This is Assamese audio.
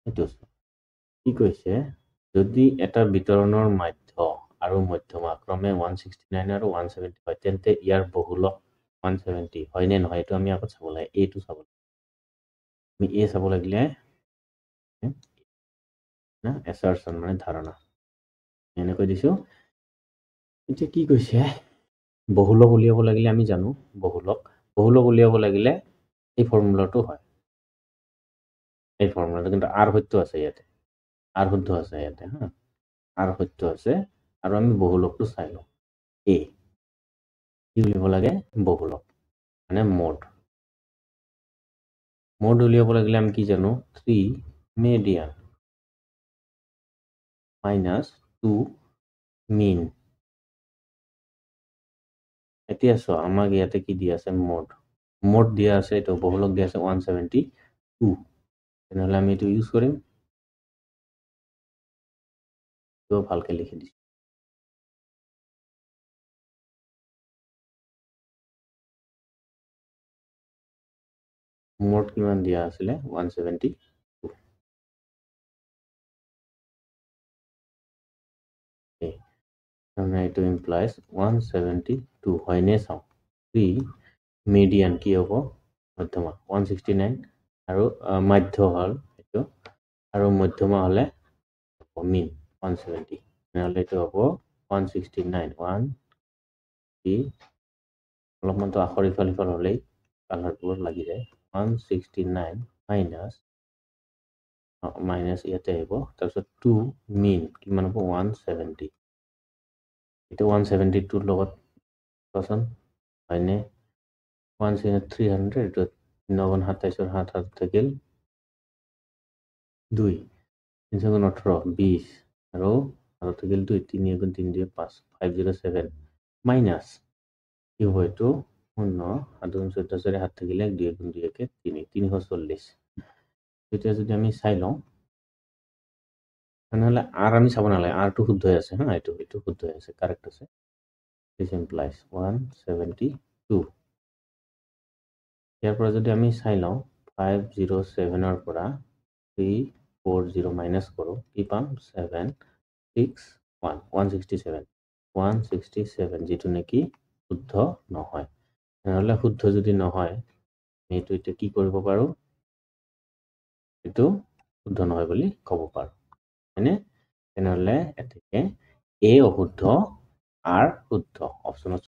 এইটো কি কৈছে যদি এটা বিতৰণৰ মাধ্য আৰু মধ্যমা ক্ৰমে 169 আৰু 170 হয় তেন্তে ইয়াৰ বহুলক 170 হয় নে নহয় এইটো আমি আগত চাব লাগে এইটো চাব লাগে আমি এ চাব লাগিলে না এছাৰশন মানে ধাৰণা এনেকৈ দিছো এতিয়া কি কৈছে বহুলক উলিয়াব লাগিলে আমি জানো বহুলক উলিয়াব লাগিলে এই ফৰ্মুলাটো হয় এই ফৰ্মুলাটো কিন্তু আৰ সত্য আছে ইয়াতে আৰ শুদ্ধ আছে ইয়াতে হা আৰ সত্য আছে আৰু আমি বহুলকটো চাই লওঁ এ কি উলিয়াব লাগে বহুলক মানে মোড উলিয়াব লাগিলে আমি কি জানো 3 মিডিয়ান minus 2 mean এতিয়া সো আমাক ইয়াতে কি দিয়া আছে মোড দিয়া আছে এটা বহুলক দিয়া আছে 172 তেনেহলে আমি এটো ইউজ কৰিম তো ভালকে লিখি দিছি মোড কিমান দিয়া আছিল 172 okay মানে এটো implies 172 হয় নে চাও 3 মিডিয়ান কি হ'ব মধ্যমা 169 আৰু মধ্য হল এটো আৰু মধ্যমা হলে মিন 170 নহলে এটো হ'ব 169 1 অলপমান তো আখৰ ইফাল সিফাল হলেই কালাৰবোৰ লাগি যায় 169 মাইনাস ইয়াতে আহিব তাৰপিছত 2 মিন কিমান হ'ব 170 এটা 172 লগত পছন্দ হয়নে 300 এটা 9 27 7 7 থাকিল 2 3 18 20 আৰু থাকিল 2 3 3 2 5 507 মাইনাস কি হ'ব এটো 0 7 14 7 থাকিলে 2 2 কে 3 340 এটা যদি আমি চাই লওঁ তাহলে আর আমি চাব নালাগে আর টো শুদ্ধ আছে হা এটো শুদ্ধ আছে কারেক্ট আছে this implies 172 ইয়াৰ পৰা যদি আমি চাই লওঁ 507 ৰ পৰা 340 মাইনাস কৰো কি পাম 761 167 যেটো নেকি শুদ্ধ নহয় নহলে শুদ্ধ যদি নহয় এইটো এটা কি কৰিব পাৰো এটো শুদ্ধ নহয় বুলি ক'ব পাৰো হয়নে তেনেহলে এটাকে এ অশুদ্ধ আৰ শুদ্ধ অপশন